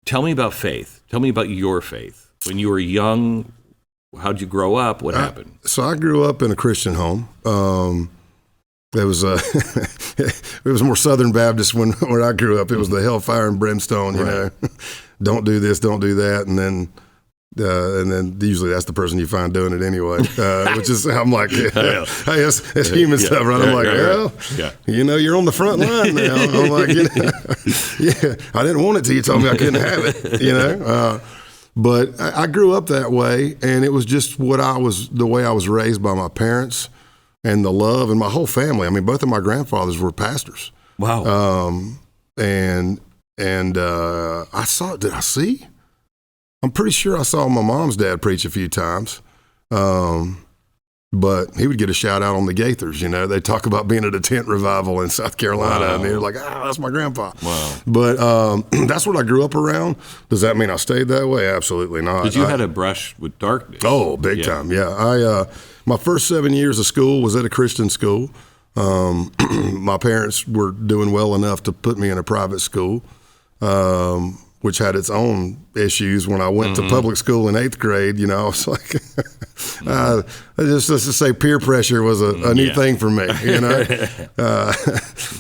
Tell me about faith. Tell me about your faith. When you were young, how'd you grow up? What happened? So I grew up in a Christian home. It was it was more Southern Baptist when I grew up. It was the hellfire and brimstone, you know. Don't do this, don't do that, and then usually that's the person you find doing it anyway. Which is I'm like, hey, that's human stuff, right? I'm like, you know, you're on the front line now. I'm like, you know, I didn't want it till you told me I couldn't have it, you know. But I grew up that way, and it was just the way I was raised by my parents. And the love, and my whole family. I mean, both of my grandfathers were pastors. Wow. And I saw. Did I see? I'm pretty sure I saw my mom's dad preach a few times. But he would get a shout out on the Gaithers. You know, they talk about being at a tent revival in South Carolina, and they're like, that's my grandpa. Wow. But that's what I grew up around. Does that mean I stayed that way? Absolutely not. Because you had a brush with darkness. Oh, big time. Yeah. My first 7 years of school was at a Christian school. My parents were doing well enough to put me in a private school, which had its own issues. When I went to public school in 8th grade, you know, I was like, let's just say peer pressure was a new thing for me, you know.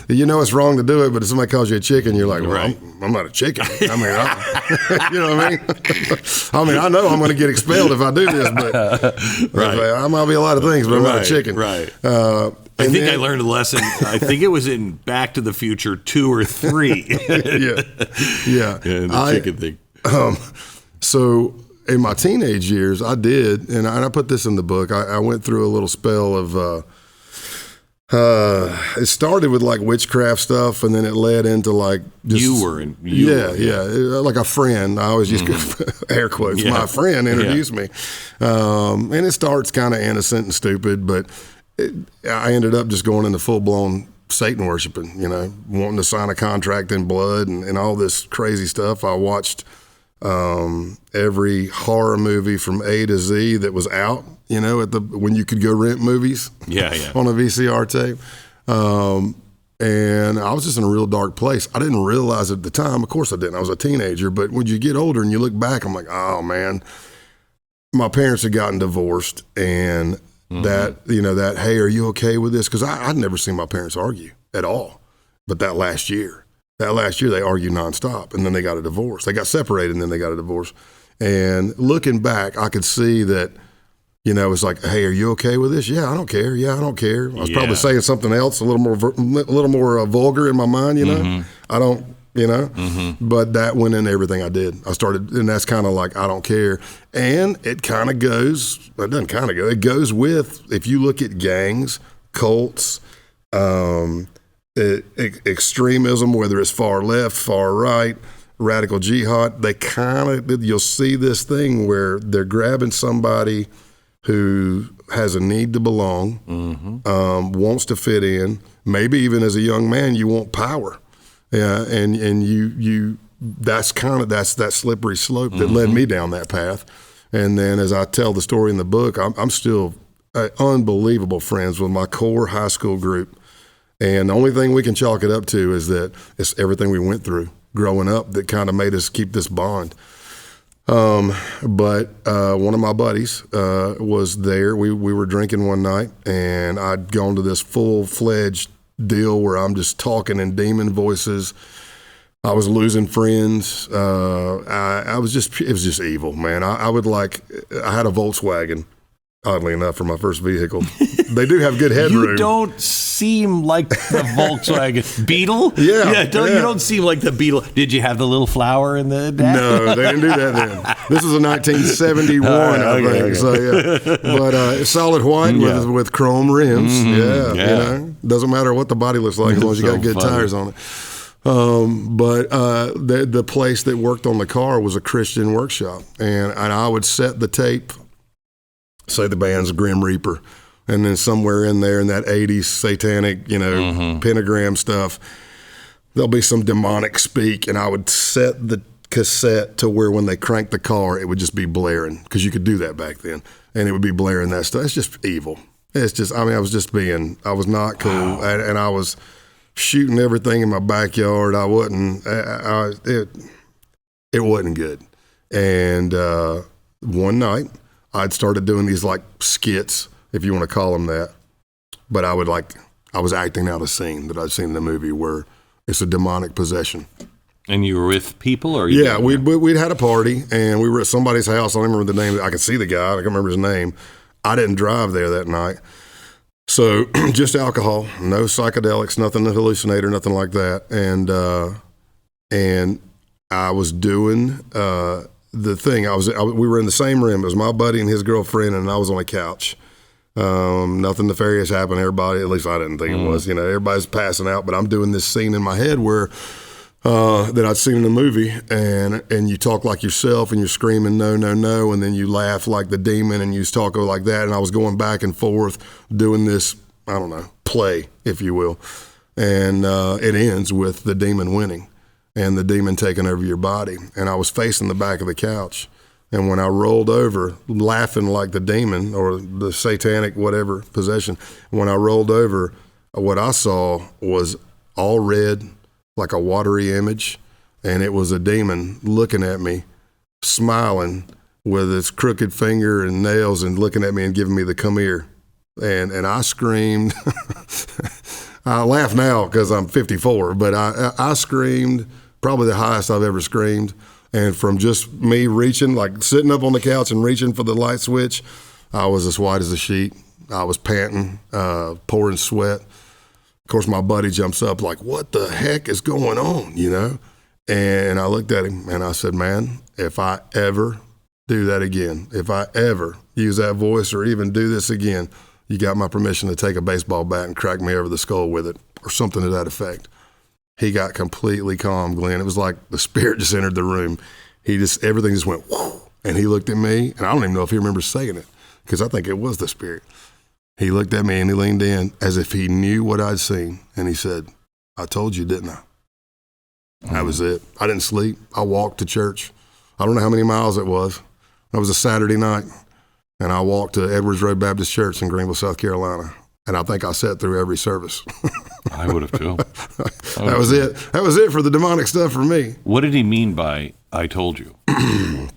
You know it's wrong to do it, but if somebody calls you a chicken, you're like, well, I'm not a chicken. I mean, you know what I mean? I mean, I know I'm going to get expelled if I do this, but I might be a lot of things, but I'm not a chicken. Right. I think I learned a lesson. I think it was in Back to the Future 2 or 3. Yeah. The chicken thing. So in my teenage years, I did, and I put this in the book. I went through a little spell of. It started with like witchcraft stuff, and then it led into like just, like a friend. I always use air quotes. My friend introduced me, and it starts kind of innocent and stupid, but. I ended up just going into full-blown Satan worshiping, you know, wanting to sign a contract in blood and all this crazy stuff. I watched every horror movie from A to Z that was out, you know, when you could go rent movies on a VCR tape. And I was just in a real dark place. I didn't realize at the time. Of course I didn't. I was a teenager. But when you get older and you look back, I'm like, oh, man, my parents had gotten divorced, and that, you know, that, hey, are you okay with this? Because I'd never seen my parents argue at all. But that last year they argued nonstop, and then they got a divorce. They got separated, and then they got a divorce. And looking back, I could see that, you know, it's like, hey, are you okay with this? Yeah, I don't care. Yeah, I don't care. I was probably saying something else, a little more vulgar in my mind, you know. I don't. You know, but that went in everything I did. I started, and that's kind of like, I don't care. And it kind of goes, it doesn't kind of go, it goes with, if you look at gangs, cults, extremism, whether it's far left, far right, radical jihad, they kind of, you'll see this thing where they're grabbing somebody who has a need to belong, wants to fit in. Maybe even as a young man, you want power. Yeah, and you that's that slippery slope that led me down that path. And then as I tell the story in the book, I'm still unbelievable friends with my core high school group. And the only thing we can chalk it up to is that it's everything we went through growing up that kind of made us keep this bond. But one of my buddies was there. We were drinking one night, and I'd gone to this full-fledged deal where I'm just talking in demon voices. I was losing friends. It was just evil, man. I had a Volkswagen, oddly enough, for my first vehicle. They do have good headroom. You don't seem like the Volkswagen Beetle. You don't seem like the Beetle. Did you have the little flower in the dash? No, they didn't do that then. This is a 1971, I think. Okay. So yeah, but solid white with chrome rims. You know, doesn't matter what the body looks like as long as you got good tires on it. But the place that worked on the car was a Christian workshop, and I would set the tape. Say the band's Grim Reaper, and then somewhere in there in that 80s satanic, you know, pentagram stuff, there'll be some demonic speak, and I would set the cassette to where when they cranked the car, it would just be blaring, because you could do that back then, and it would be blaring that stuff. It's just evil. It's just, I was not cool, and I was shooting everything in my backyard. I wasn't, It wasn't good. And one night, I'd started doing these like skits, if you want to call them that. But I was acting out a scene that I'd seen in the movie where it's a demonic possession. And you were with people, or we'd had a party and we were at somebody's house. I don't remember the name. I can see the guy. I can't remember his name. I didn't drive there that night, so just alcohol, no psychedelics, nothing hallucinator, nothing like that. And I was doing the thing. We were in the same room. It was my buddy and his girlfriend, and I was on a couch. Nothing nefarious happened. Everybody, at least I didn't think it was. Everybody's passing out, but I'm doing this scene in my head where. That I'd seen in the movie, and you talk like yourself, and you're screaming no, no, no, and then you laugh like the demon, and you talk like that, and I was going back and forth doing this, I don't know, play, if you will, and it ends with the demon winning, and the demon taking over your body, and I was facing the back of the couch, and when I rolled over, laughing like the demon, or the satanic whatever possession, when I rolled over, what I saw was all red, like a watery image, and it was a demon looking at me, smiling with its crooked finger and nails and looking at me and giving me the come here. And I screamed. I laugh now because I'm 54, but I screamed probably the highest I've ever screamed. And from just me reaching, like sitting up on the couch and reaching for the light switch, I was as white as a sheet. I was panting, pouring sweat. Of course, my buddy jumps up like, what the heck is going on, And I looked at him and I said, man, if I ever do that again, if I ever use that voice or even do this again, you got my permission to take a baseball bat and crack me over the skull with it or something to that effect. He got completely calm, Glenn. It was like the spirit just entered the room. Everything just went, whoo, and he looked at me, and I don't even know if he remembers saying it because I think it was the spirit. He looked at me and he leaned in as if he knew what I'd seen. And he said, I told you, didn't I? That was it. I didn't sleep. I walked to church. I don't know how many miles it was. It was a Saturday night. And I walked to Edwards Road Baptist Church in Greenville, South Carolina. And I think I sat through every service. I would have too. That was it. That was it for the demonic stuff for me. What did he mean by, I told you? I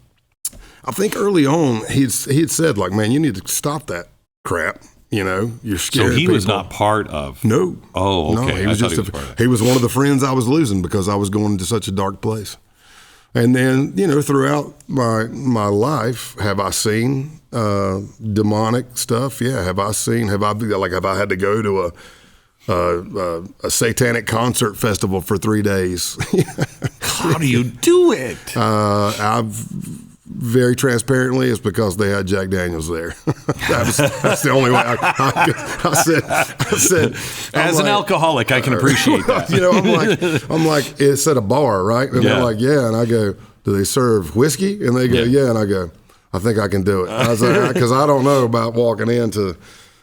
think early on he'd said, like, man, you need to stop that crap. You're scared. So he people. Was not part of. No. Oh, okay. No, he was one of the friends I was losing because I was going into such a dark place. And then, throughout my life, have I seen demonic stuff? Yeah. Have I had to go to a satanic concert festival for 3 days? How do you do it? I've very transparently, it's because they had Jack Daniels there. That's the only way I said. As an alcoholic, I can appreciate that. I'm like, it's at a bar, right? And they're like, yeah. And I go, do they serve whiskey? And they go, yeah. And I go, I think I can do it. I was like, because I don't know about walking into.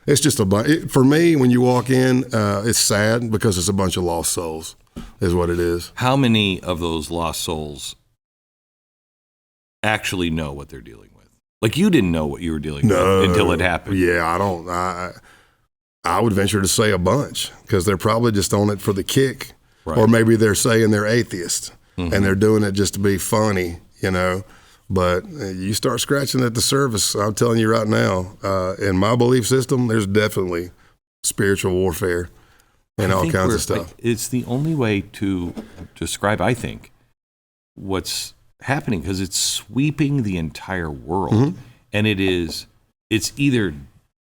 It's just a bunch. For me, when you walk in, it's sad because it's a bunch of lost souls, is what it is. How many of those lost souls actually know what they're dealing with? Like, you didn't know what you were dealing with until it happened. Yeah, I don't. I would venture to say a bunch because they're probably just on it for the kick. Right. Or maybe they're saying they're atheists and they're doing it just to be funny, But you start scratching at the surface, I'm telling you right now, in my belief system, there's definitely spiritual warfare and all kinds of stuff. It's the only way to describe, I think, what's happening, because it's sweeping the entire world. And it's either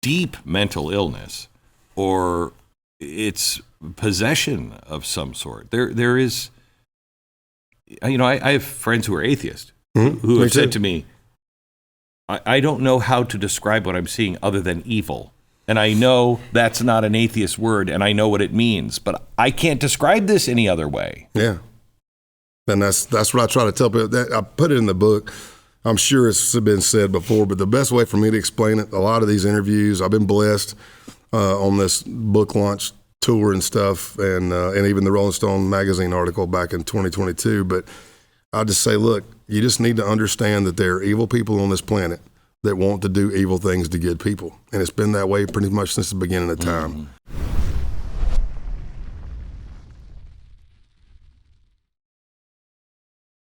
deep mental illness or it's possession of some sort. There is, I have friends who are atheists who have said to me, I don't know how to describe what I'm seeing other than evil. And I know that's not an atheist word, and I know what it means, but I can't describe this any other way. Yeah. And that's what I try to tell people. I put it in the book. I'm sure it's been said before, but the best way for me to explain it, a lot of these interviews, I've been blessed on this book launch tour and stuff, and even the Rolling Stone magazine article back in 2022. But I just say, look, you just need to understand that there are evil people on this planet that want to do evil things to good people. And it's been that way pretty much since the beginning of time.